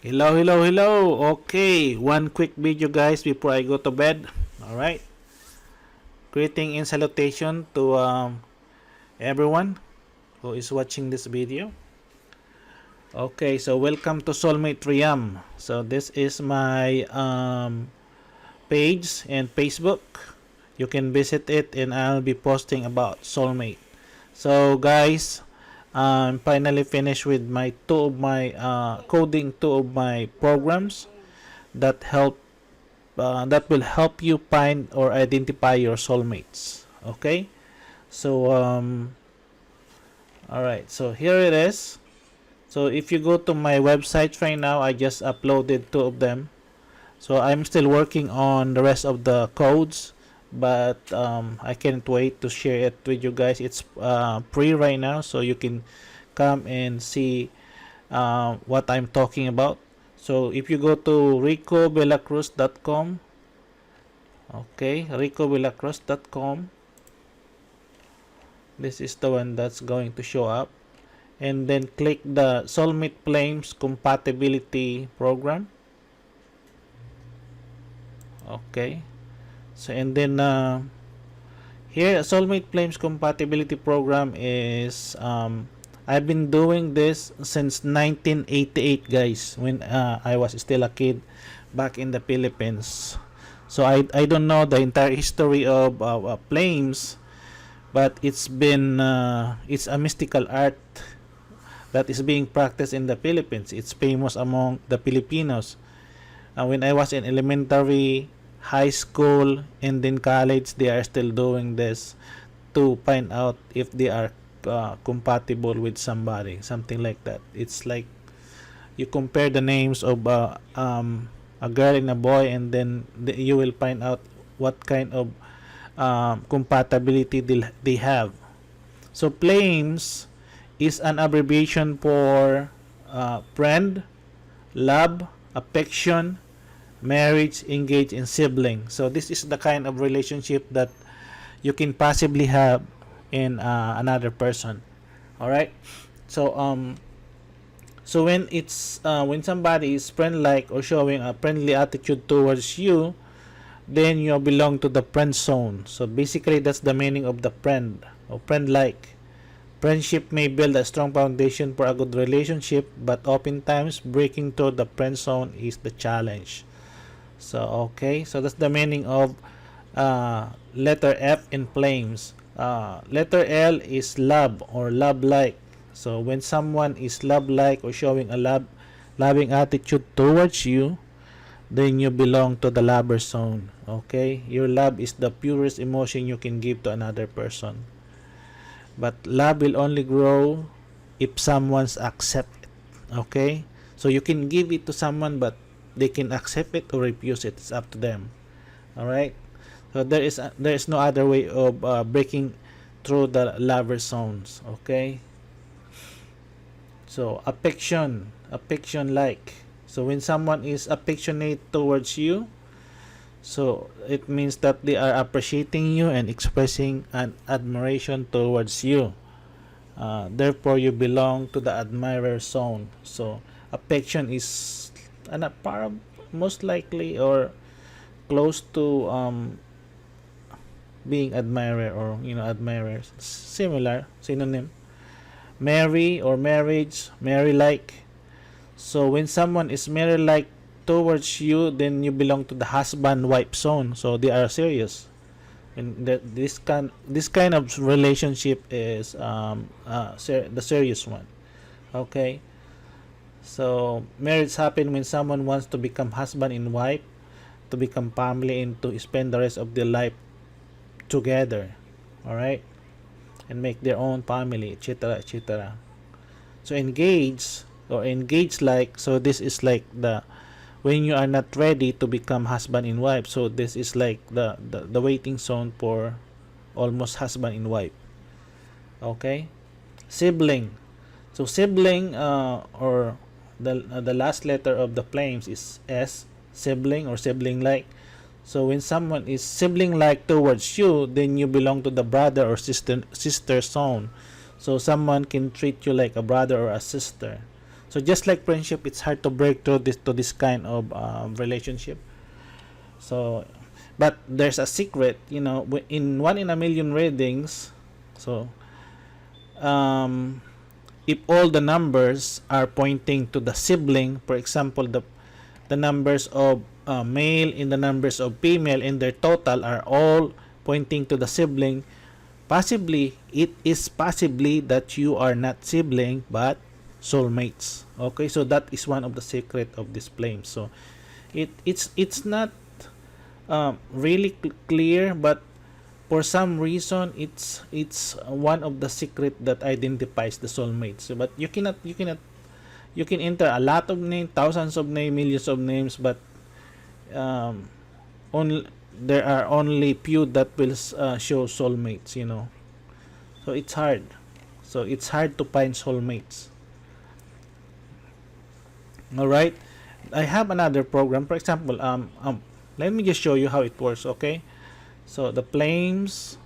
Hello, hello, hello. Okay, one quick video, guys, before I go to bed. All right. Greeting and salutation to everyone who is watching this video. Okay, so welcome to Soulmate Triam. So this is my page and Facebook. You can visit it, and I'll be posting about Soulmate. So, guys, I'm finally finished with my coding two of my programs that will help you find or identify your soulmates. Okay, so all right, so here it is. So if you go to my website right now, I just uploaded two of them. So I'm still working on the rest of the codes, but I can't wait to share it with you guys. It's free right now, so you can come and see what I'm talking about. So if you go to ricobelacruz.com, okay, ricobelacruz.com, this is the one that's going to show up, and then click the Soulmate Flames Compatibility program. Okay, so and then here Soulmate Flames Compatibility program is I've been doing this since 1988, guys, when I was still a kid back in the Philippines. So I don't know the entire history of flames, but it's a mystical art that is being practiced in the Philippines. It's famous among the Filipinos. When I was in elementary, high school, and then college, they are still doing this to find out if they are compatible with somebody, something like that. It's like you compare the names of a girl and a boy, and then you will find out what kind of compatibility they have. So flames is an abbreviation for friend, love, affection, marriage, engage, and sibling. So this is the kind of relationship that you can possibly have in another person. All right. So so when somebody is friend-like or showing a friendly attitude towards you, then you belong to the friend zone. So basically, that's the meaning of the friend or friend-like. Friendship may build a strong foundation for a good relationship, but oftentimes breaking through the friend zone is the challenge. So okay, so that's the meaning of letter F in flames. Letter L is love or love like. So when someone is love like or showing a loving attitude towards you, then you belong to the lover zone. Okay, your love is the purest emotion you can give to another person. But love will only grow if someone's accept it. Okay, so you can give it to someone, but they can accept it or refuse it. It's up to them. All right. So there is no other way of breaking through the lover zones. Okay. So affection like. So when someone is affectionate towards you, so it means that they are appreciating you and expressing an admiration towards you. Therefore, you belong to the admirer zone. So affection is most likely or close to being admirer, or admirers, similar synonym. Marry or marriage, marry like. So when someone is marry like towards you, then you belong to the husband wife zone. So they are serious, and this kind of relationship is the serious one. Okay. So marriage happen when someone wants to become husband and wife, to become family, and to spend the rest of their life together. All right, and make their own family, etc., etc. So engage like. So this is like the when you are not ready to become husband and wife. So this is like the waiting zone for almost husband and wife. Okay, sibling. So sibling or the last letter of the flames is S, sibling or sibling like. So when someone is sibling like towards you, then you belong to the brother or sister zone. So someone can treat you like a brother or a sister. So just like friendship, it's hard to break through this kind of relationship. So, but there's a secret, in 1 in a million readings. So, um, if all the numbers are pointing to the sibling, for example, the numbers of male and the numbers of female in their total are all pointing to the sibling, it is possibly that you are not sibling but soulmates. Okay, so that is one of the secret of this flame. So it's not really clear, but for some reason it's one of the secret that identifies the soulmates. So, but you can enter a lot of names, thousands of names, millions of names, but um, only there are only few that will show soulmates. So it's hard. So it's hard to find soulmates. All right. I have another program. For example, let me just show you how it works. Okay. So the Flames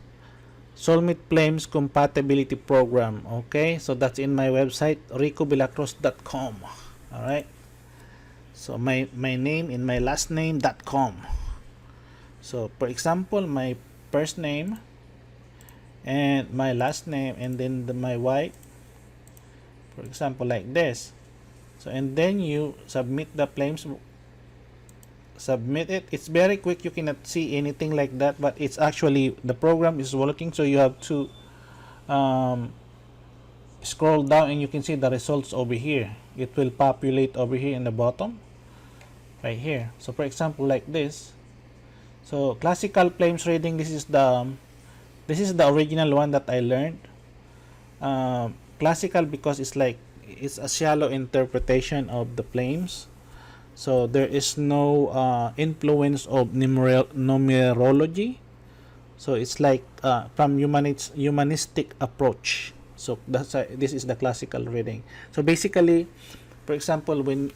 Soulmate Flames Compatibility Program. Okay. So that's in my website ricobilacros.com. All right. So my name and my last name.com. So for example, my first name and my last name, and then my wife, for example, like this. So and then you submit the claims, submit it. It's very quick, you cannot see anything like that, but it's actually the program is working. So you have to scroll down and you can see the results over here. It will populate over here in the bottom right here. So for example, like this. So classical claims reading, this is the original one that I learned. Classical because it's a shallow interpretation of the flames. So there is no influence of numerology. So it's like from humanistic approach. So this is the classical reading. So basically, for example, when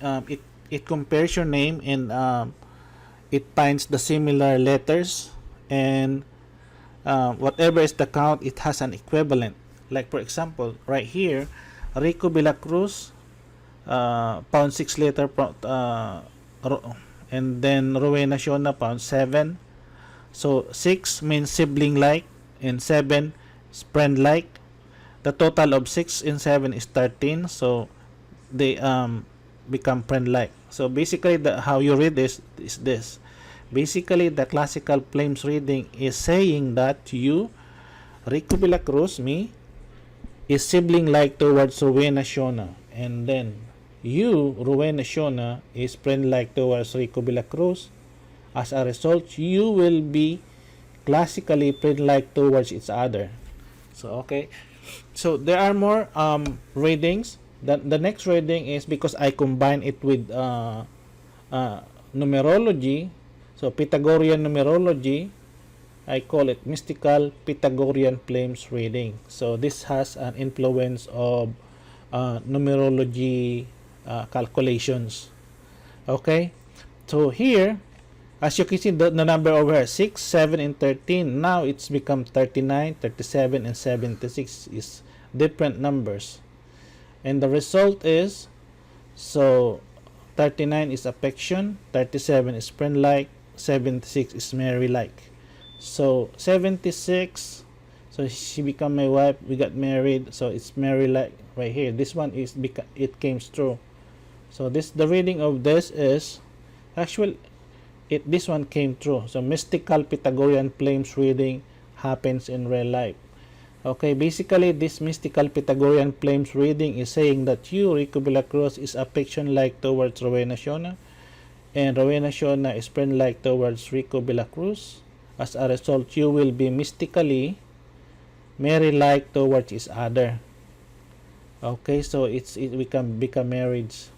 it compares your name and it finds the similar letters, and whatever is the count, it has an equivalent. Like for example, right here, Rico Vilacruz, pound 6 letter, and then Rowena Shona, pound 7. So 6 means sibling like, and 7 is friend like. The total of 6 and 7 is 13. So they become friend like. So basically, how you read this is this. Basically, the classical flames reading is saying that you, Rico Vilacruz, me, is sibling like towards Rowena Shona, and then you, Rowena Shona, is friend like towards Rico Vilacruz. As a result, you will be classically friend like towards each other. So okay, so there are more readings. The next reading is because I combine it with numerology. So Pythagorean numerology, I call it mystical Pythagorean flames reading. So this has an influence of numerology calculations. Okay, so here, as you can see, the number over here, 6, 7, and 13. Now it's become 39, 37, and 76 is different numbers. And the result is, so 39 is affection, 37 is friend-like, 76 is marry-like. So 76, so she become my wife, we got married, so it's marry-like right here. This one is it came true. So the reading of this is actually this one came true. So mystical Pythagorean flames reading happens in real life. Okay, basically this mystical Pythagorean flames reading is saying that you, Rico Vilacruz, is affection like towards Rowena Shona, and Rowena Shona is friend like towards Rico Vilacruz. As a result, you will be mystically marry like towards each other. Okay, so it become marriage.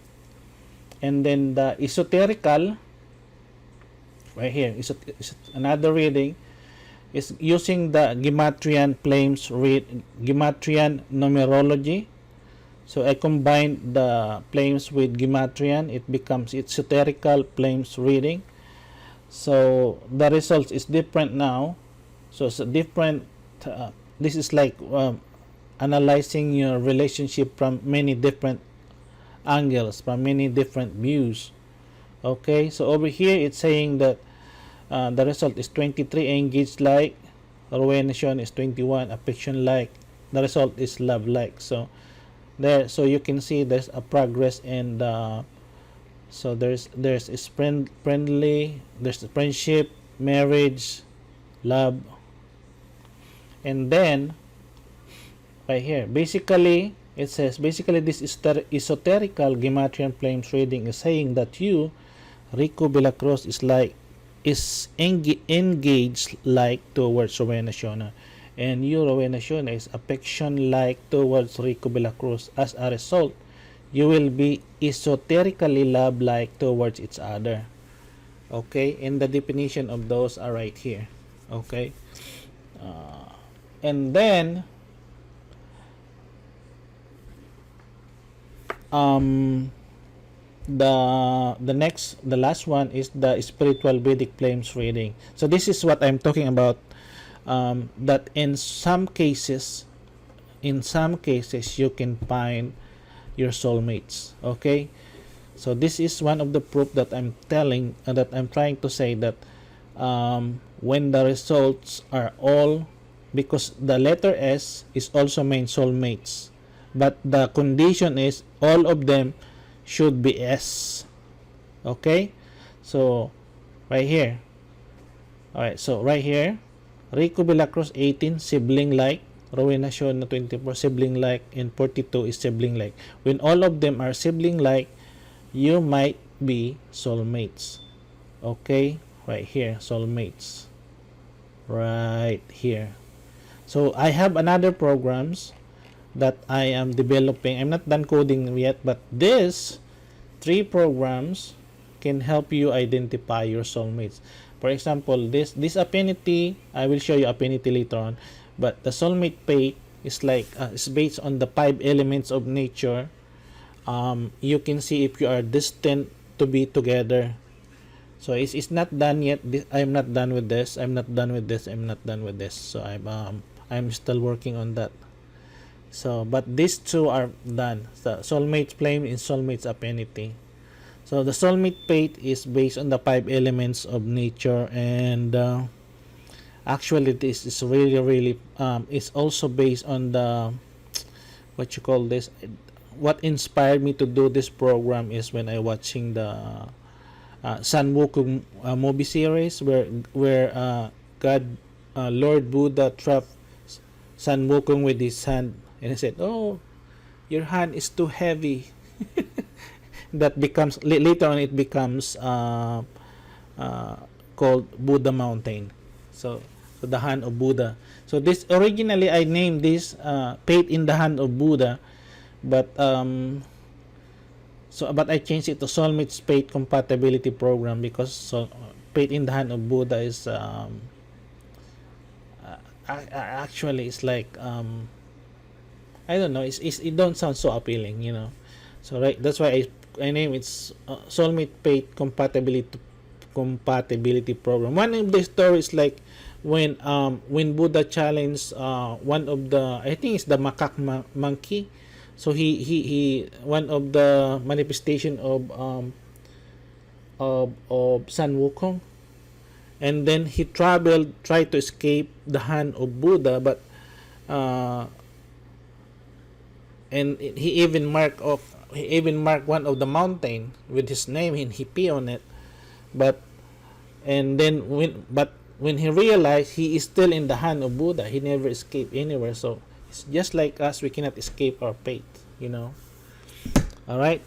And then the esoterical right here is another reading is using the Gematrian flames Gematrian numerology. So I combine the flames with Gematrian, it becomes esoterical flames reading. So the results is different now. So it's a different this is like analyzing your relationship from many different angles, from many different views. Okay, so over here it's saying that the result is 23 engaged like, ruination is 21, affection like, the result is love like. So there, so you can see there's a progress in the, so there's is friendly, there's friendship, marriage, love, and then right here basically it says, basically this esoterical Gematria Flames reading is saying that you, Rico Vilacruz, is engaged like towards Rowena Shona, and you, Rowena Shona, is affection like towards Rico Vilacruz. As a result, you will be esoterically love like towards each other. Okay, and the definition of those are right here. Okay, and then um the last one is the spiritual Vedic flames reading. So this is what I'm talking about, that in some cases you can find your soulmates. Okay, so this is one of the proof that I'm telling, that I'm trying to say, that when the results are all, because the letter S is also mean soulmates, but the condition is all of them should be S. Okay, so right here, all right, so right here, Rico Vilacruz 18, sibling like, Rowena Shona 24, sibling like, and 42 is sibling like. When all of them are sibling like, you might be soulmates. Okay, right here, soulmates, right here. So I have another programs that I am developing. I'm not done coding yet, but this 3 programs can help you identify your soulmates. For example, this affinity, I will show you affinity later on, but the soulmate fate is like is based on the 5 elements of nature. You can see if you are destined to be together. So it's not done yet. I'm not done with this. I'm not done with this. I'm not done with this. So I'm still working on that. So, but these 2 are done. The soulmate flame and soulmates affinity. So the soulmate fate is based on the 5 elements of nature, and actually this is really it's also based on the, what you call this, what inspired me to do this program is when I watching the San Wukong movie series, where God, Lord Buddha trapped San Wukong with his hand, and he said, "Oh, your hand is too heavy." That becomes later on, it becomes called Buddha Mountain. So the hand of Buddha. So this originally I named this Fate in the Hand of Buddha, but but I changed it to Soulmate's Fate Compatibility Program, because Fate in the Hand of Buddha is actually it's like I don't know, it don't sound so appealing, you know. So right, that's why I name it Soulmate Fate Compatibility Program. One of the stories, like when Buddha challenged one of the, I think it's the macaque monkey. So he one of the manifestation of San Wukong, and then he tried to escape the hand of Buddha, but and he even marked one of the mountain with his name, and he pee on it, but when he realized he is still in the hand of Buddha, he never escaped anywhere. So it's just like us, we cannot escape our fate, you know. All right.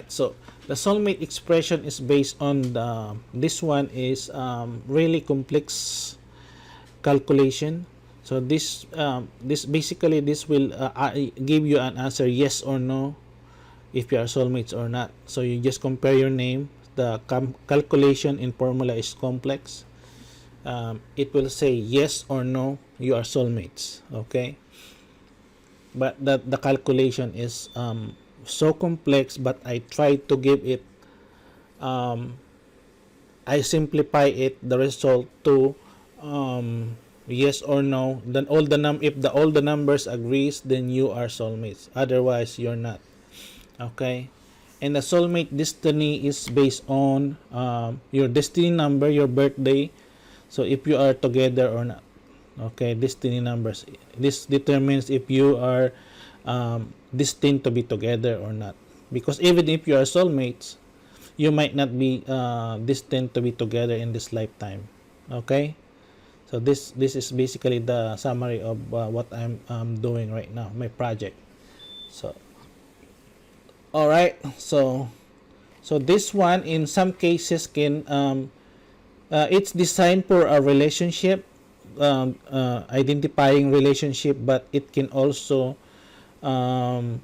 So the soulmate expression is based on the, this one is really complex calculation. So this basically this will give you an answer, yes or no, if you are soulmates or not. So you just compare your name. The calculation in formula is complex. It will say yes or no, you are soulmates. Okay, but the calculation is so complex, but I try to give it, I simplify it, the result to yes or no. Then all the numbers agrees, then you are soulmates, otherwise you're not. Okay, and the soulmate destiny is based on your destiny number, your birthday. So if you are together or not. Okay, destiny numbers. This determines if you are destined to be together or not. Because even if you are soulmates, you might not be destined to be together in this lifetime. Okay, so this is basically the summary of what I'm doing right now, my project. So all right, so this one in some cases can it's designed for a relationship, identifying relationship, but it can also um,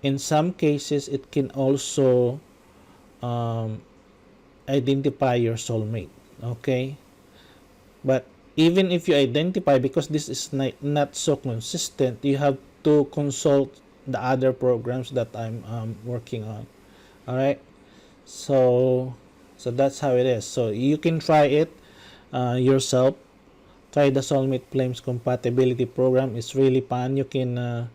in some cases it can also um, identify your soulmate. Okay, but even if you identify, because this is not so consistent, you have to consult the other programs that I'm working on. All right, so that's how it is. So you can try it yourself. Try the Soulmate Flames compatibility program. It's really fun. You can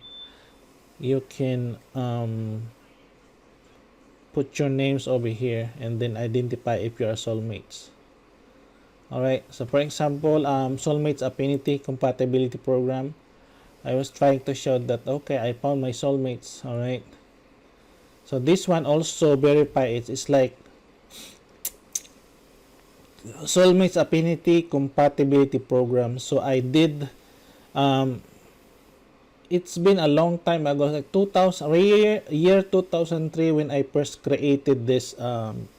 put your names over here and then identify if you are soulmates. All right, so for example, Soulmates Affinity compatibility program, I was trying to show that okay, I found my soulmates. All right, so this one also verify it. It's like Soulmates Affinity compatibility program. So I did it's been a long time ago, like 2000 year 2003 when I first created this um,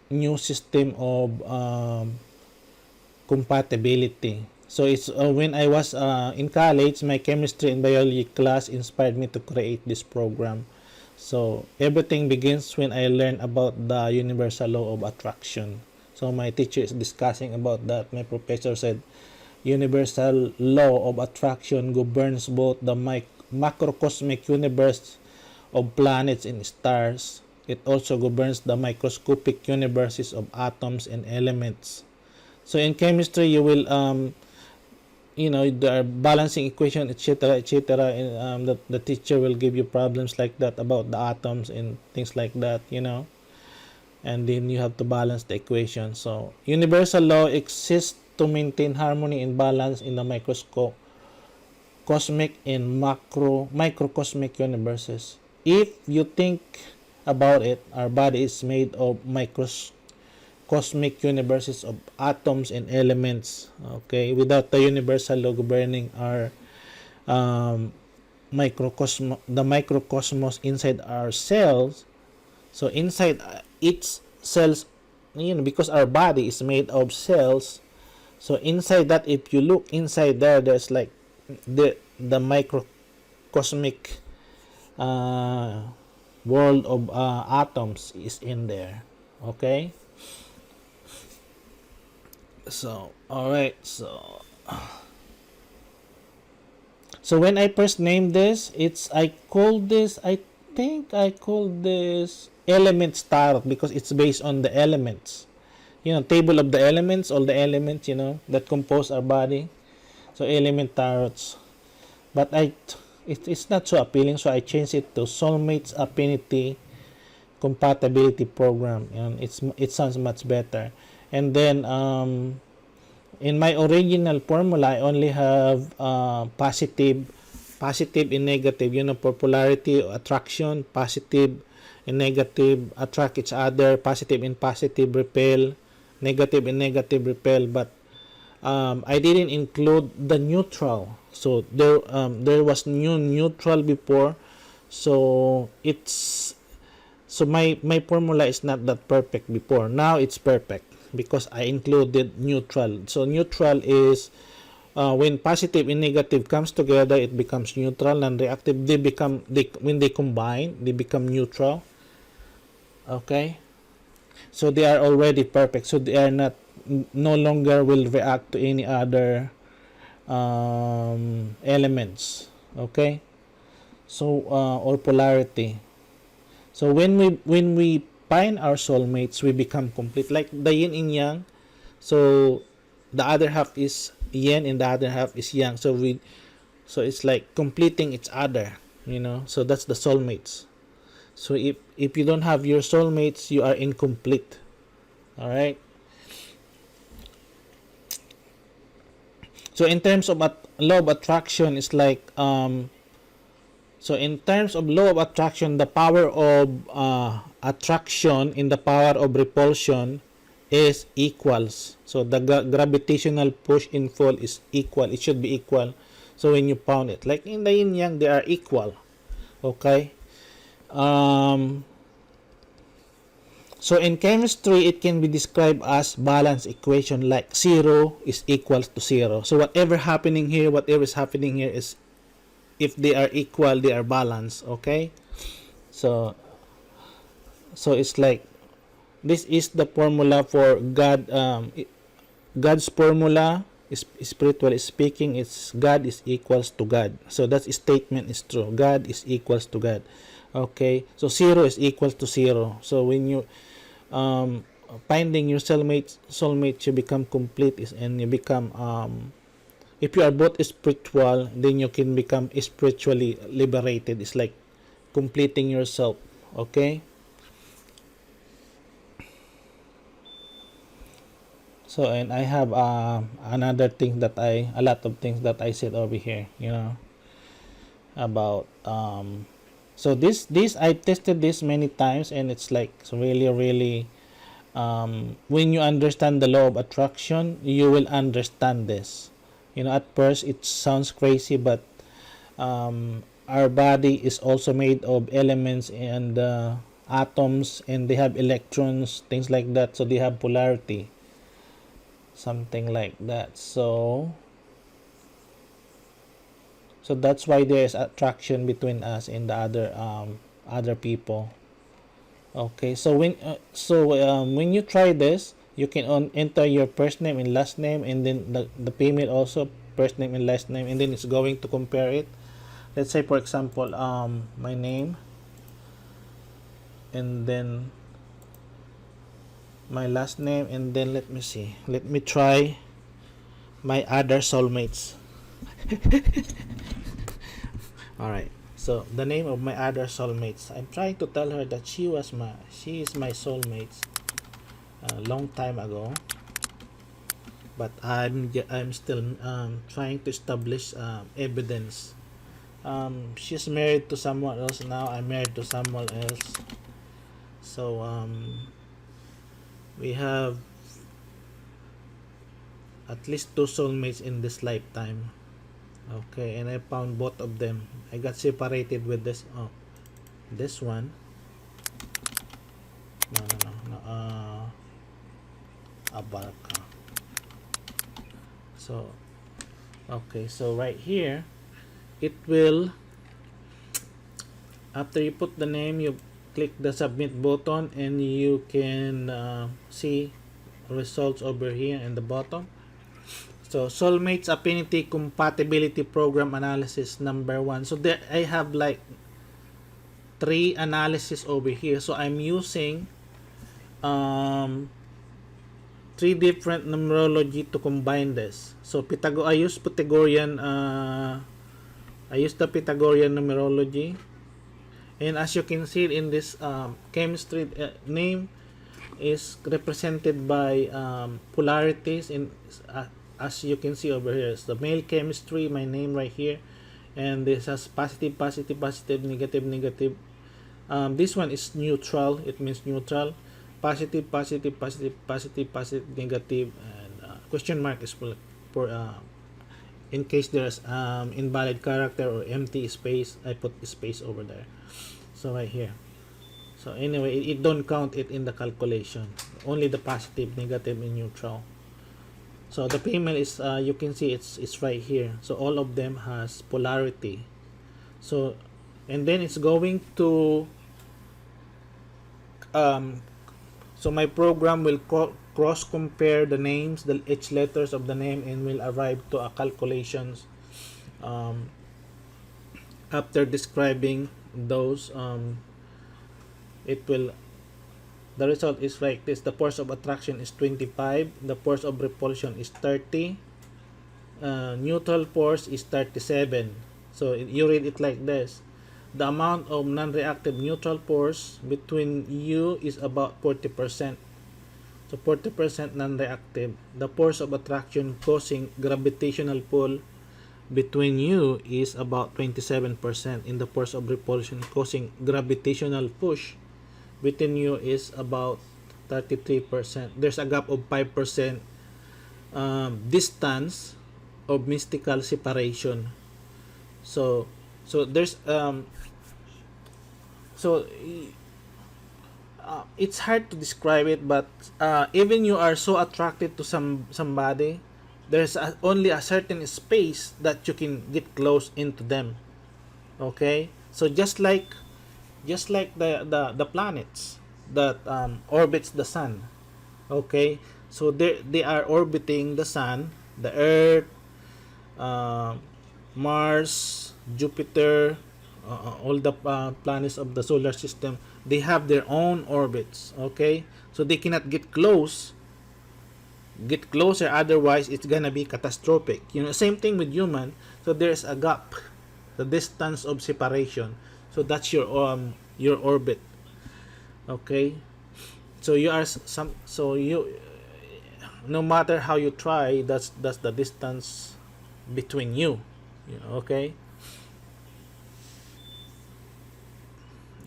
new system of compatibility. So it's when I was in college, my chemistry and biology class inspired me to create this program. So everything begins when I learned about the universal law of attraction. So my teacher is discussing about that. My professor said universal law of attraction governs both the macrocosmic universe of planets and stars. It also governs the microscopic universes of atoms and elements. So in chemistry, you will there are balancing equation, etc., etc. And the teacher will give you problems like that about the atoms and things like that, and then you have to balance the equation. So universal law exists to maintain harmony and balance in the microscope, cosmic and microcosmic universes. If you think about it, our body is made of cosmic universes of atoms and elements. Okay, without the universal law governing our um, the microcosmos inside our cells. So inside each cells, because our body is made of cells. So inside that, if you look inside there, there's like the microcosmic uh, world of atoms is in there. Okay. So all right. So when I first named this, I think I called this elements tarot because it's based on the elements. Table of the elements, all the elements, that compose our body. So element tarots. But it's not so appealing, so I changed it to Soulmates Affinity Compatibility Program. And it sounds much better. And then in my original formula, I only have positive and negative. For polarity, attraction, positive and negative attract each other, positive and positive repel, negative and negative repel. But I didn't include the neutral. So there was neutral before. So my formula is not that perfect before. Now it's perfect because I included neutral. So neutral is when positive and negative comes together, it becomes neutral. Non-reactive, when they combine, they become neutral. Okay, so they are already perfect. So they are no longer will react to any other elements. Okay, so or polarity. So when we find our soulmates, we become complete, like the yin and yang. So the other half is yin and the other half is yang. So it's like completing each other. So that's the soulmates. So if you don't have your soulmates, you are incomplete. All right. So in terms of law of attraction, it's like so in terms of law of attraction, the power of attraction in the power of repulsion is equals. So the gravitational push in fall is equal. It should be equal. So when you pound it, like in the yin yang, they are equal. Okay. Um, so in chemistry, it can be described as balance equation, like 0 is equals to 0. So whatever is happening here is, if they are equal, they are balanced. Okay. So it's like, this is the formula for God. God's formula is, spiritually speaking, it's God is equals to God. So that statement is true. God is equals to God. Okay. So 0 is equals to 0. So when you finding your soulmate, you become complete, and you become if you are both spiritual, then you can become spiritually liberated. It's like completing yourself. Okay. So, and I have another thing that a lot of things that I said over here, about so this I tested this many times, and it's like, it's really really, when you understand the law of attraction, you will understand this. At first it sounds crazy, but our body is also made of elements and atoms, and they have electrons, things like that. So they have polarity, something like that. So that's why there is attraction between us and the other people. Okay. So when you try this, you can enter your first name and last name, and then the female also first name and last name, and then it's going to compare it. Let's say, for example, my name, and then my last name, and then let me see. Let me try my other soulmates. All right. So the name of my other soulmates. I'm trying to tell her that she is my soulmate a long time ago, but I'm still trying to establish evidence. She's married to someone else now. I'm married to someone else. So we have at least two soulmates in this lifetime. Okay, and I found both of them. I got separated with this one. No. Abarca. So, okay, so right here, it will, after you put the name, you click the submit button, and you can see results over here in the bottom. So Soulmates Affinity Compatibility Program Analysis number 1. So there I have like 3 analysis over here. So I'm using 3 different numerology to combine this. So I use Pythagorean I use the Pythagorean numerology. And as you can see in this chemistry, name is represented by polarities in as you can see over here. It's the male chemistry, my name right here, and this has positive, positive, positive, negative, negative. This one is neutral. It means neutral. Positive, positive, positive, positive, positive, negative, and question mark is for in case there's invalid character or empty space. I put space over there. So right here. So anyway, it don't count it in the calculation. Only the positive, negative, and neutral. So the female is you can see it's right here. So all of them has polarity. So and then it's going to so my program will cross compare the names, each letters of the name, and will arrive to a calculations after describing those. It will, the result is like this. The force of attraction is 25, the force of repulsion is 30, neutral force is 37. So you read it like this: the amount of non-reactive neutral force between you is about 40%. So 40% non-reactive. The force of attraction causing gravitational pull between you is about 27%. In the force of repulsion causing gravitational push between you is about 33%. There's a gap of 5% distance of mystical separation. So there's so it's hard to describe it, but even you are so attracted to somebody, there's only a certain space that you can get close into them. Okay, so just like the planets that orbits the sun. Okay, so they are orbiting the sun, the Earth, uh, Mars, Jupiter, all the planets of the solar system. They have their own orbits. Okay, so they cannot get closer, otherwise it's gonna be catastrophic. Same thing with human. So there's a gap, the distance of separation. So that's your orbit. Okay, so you are some so you no matter how you try, that's the distance between you. Okay.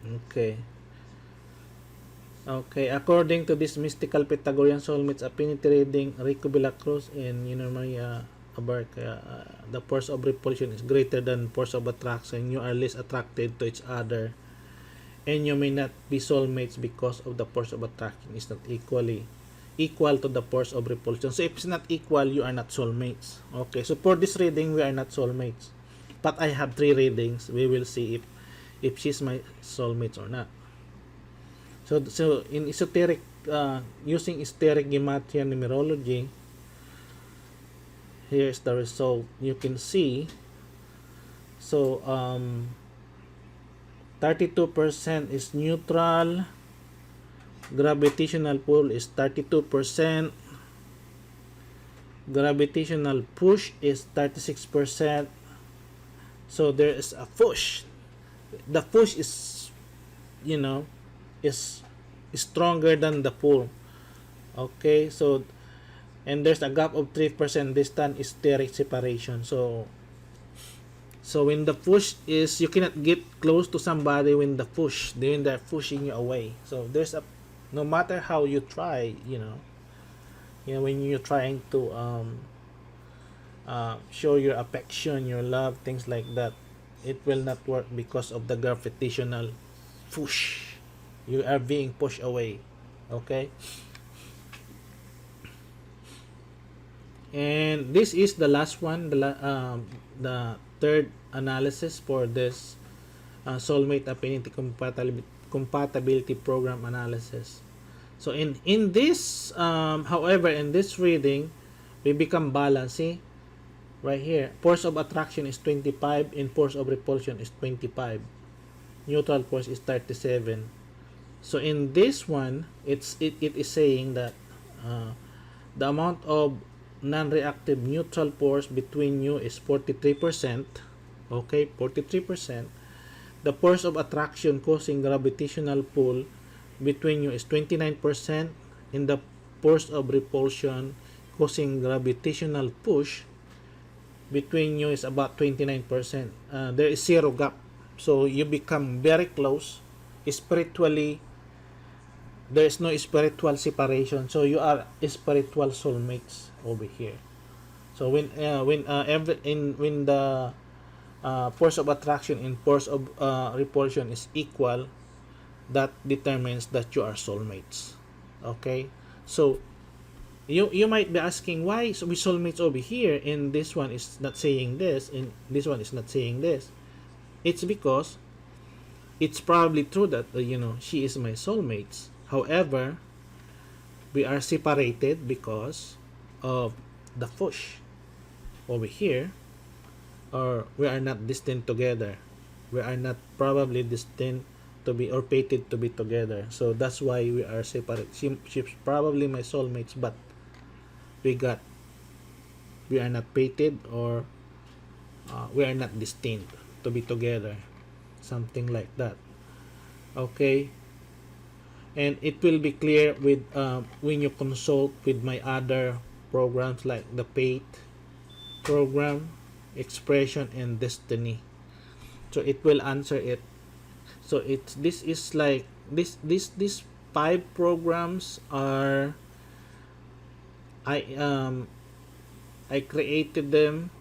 Okay. Okay, according to this mystical Pythagorean soulmates affinity reading, Rico Cruz and Maria Abarca, the force of repulsion is greater than force of attraction. You are less attracted to each other, and you may not be soulmates because of the force of attraction is not equal to the force of repulsion. So if it's not equal, you are not soulmates. Okay, so for this reading, we are not soulmates. But I have 3 readings. We will see if she's my soulmate or not. So in esoteric, using esoteric gematria numerology, here's the result. You can see. So 32% is neutral. Gravitational pull is 32%. Gravitational push is 36%. So there is a push. The push is, is stronger than the pull. Okay, so and there's a gap of 3% distance steric separation. So when the push is, you cannot get close to somebody when they're pushing you away. So there's a, no matter how you try, when you're trying to show your affection, your love, things like that, it will not work because of the gravitational push. You are being pushed away. Okay, and this is the last one, the third analysis for this soulmate affinity compatibility program analysis. So in this however, in this reading, we become balanced. See right here, force of attraction is 25 and force of repulsion is 25. Neutral force is 37. So in this one, it is saying that the amount of non-reactive neutral force between you is 43%. Okay, 43%. The force of attraction causing gravitational pull between you is 29%, and the force of repulsion causing gravitational push between you is about 29%. There is zero gap. So you become very close. Spiritually, there is no spiritual separation. So you are spiritual soulmates over here. So when the force of attraction and force of repulsion is equal, that determines that you are soulmates. Okay, so you might be asking, why we soulmates over here and this one is not saying this and this one is not saying this. It's because it's probably true that she is my soulmates. However, we are separated because of the push over here, or we are not destined together. We are not probably destined to be or fated to be together. So that's why we are separate. She's probably my soulmates, but we are not fated, or we are not destined to be together. something like that. Okay, and it will be clear with when you consult with my other programs like the Fate program, Expression, and Destiny. So it will answer it. So it's this is like these five programs are I um I created them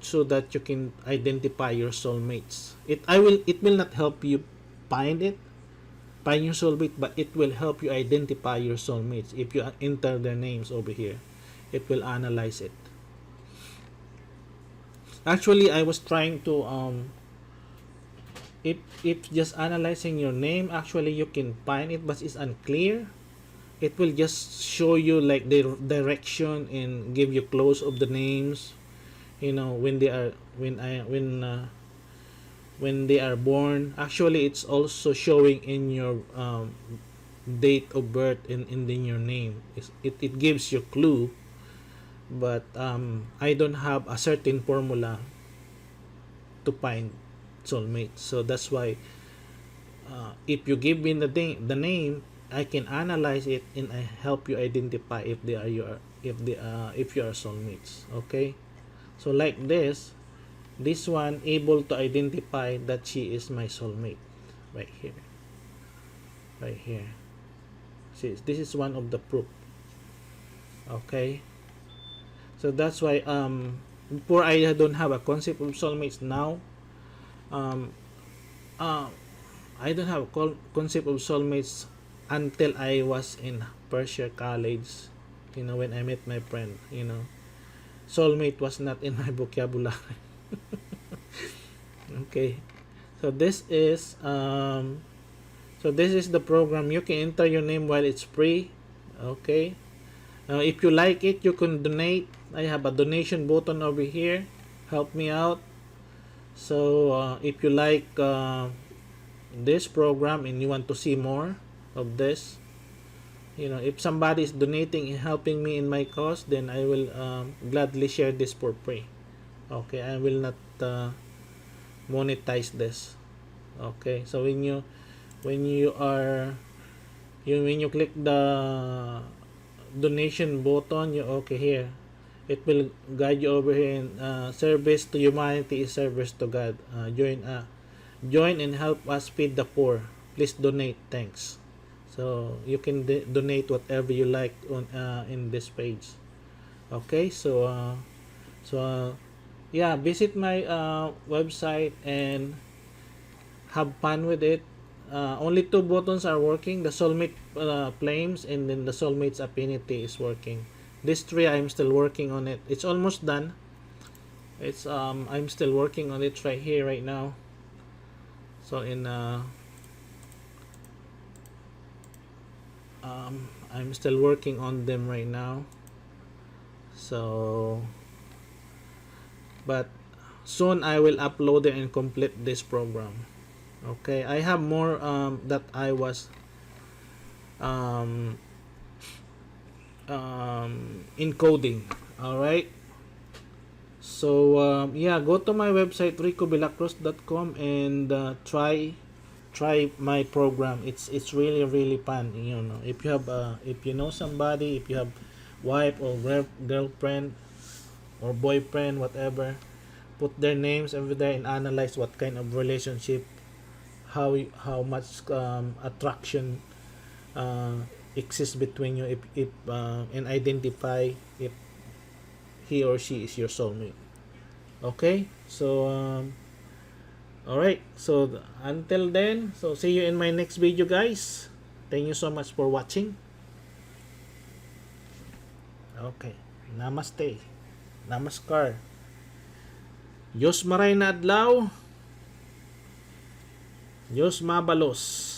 so that you can identify your soulmates. It will not help you find it, find your soulmate, but it will help you identify your soulmates. If you enter their names over here, it will analyze it. Actually, I was trying to if just analyzing your name, actually you can find it, but it's unclear. It will just show you like the direction and give you close of the names, when they are when they are born. Actually, it's also showing in your date of birth and in your name. It gives you clue, but I don't have a certain formula to find soulmates. So that's why if you give me the name, I can analyze it and I help you identify if they are your if you are soulmates. Okay, so like this one able to identify that she is my soulmate right here, right here. See, this is one of the proof. Okay, so that's why before I don't have a concept of soulmates. Now um uh, I don't have a concept of soulmates until I was in first year college. When I met my friend, soulmate was not in my vocabulary. Okay, so this is the program. You can enter your name while it's free. Okay, if you like it, you can donate. I have a donation button over here. Help me out. So if you like this program and you want to see more of this, if somebody is donating and helping me in my cause, then I will gladly share this for free. Okay, I will not monetize this. Okay, so when you are when you click the donation button, you okay here. It will guide you over here in service to humanity is service to God. Join and help us feed the poor. Please donate. Thanks. So you can donate whatever you like on in this page. Okay, yeah, visit my website and have fun with it. Only two buttons are working: the Soulmate Flames and then the Soulmates Affinity is working. These three I'm still working on it. It's almost done. It's I'm still working on it right here right now. So I'm still working on them right now. So but soon I will upload it and complete this program. Okay, I have more that I was um, encoding. All right. So yeah, go to my website ricobilacros.com and try my program. It's really fun. If you know somebody, if you have wife or girlfriend or boyfriend, whatever, put their names over there and analyze what kind of relationship, how much attraction uh, exists between you, if and identify if he or she is your soulmate. Okay, so all right, so until then, so see you in my next video, guys. Thank you so much for watching. Okay, namaste, namaskar, Diyos maray na adlaw, Diyos mabalos.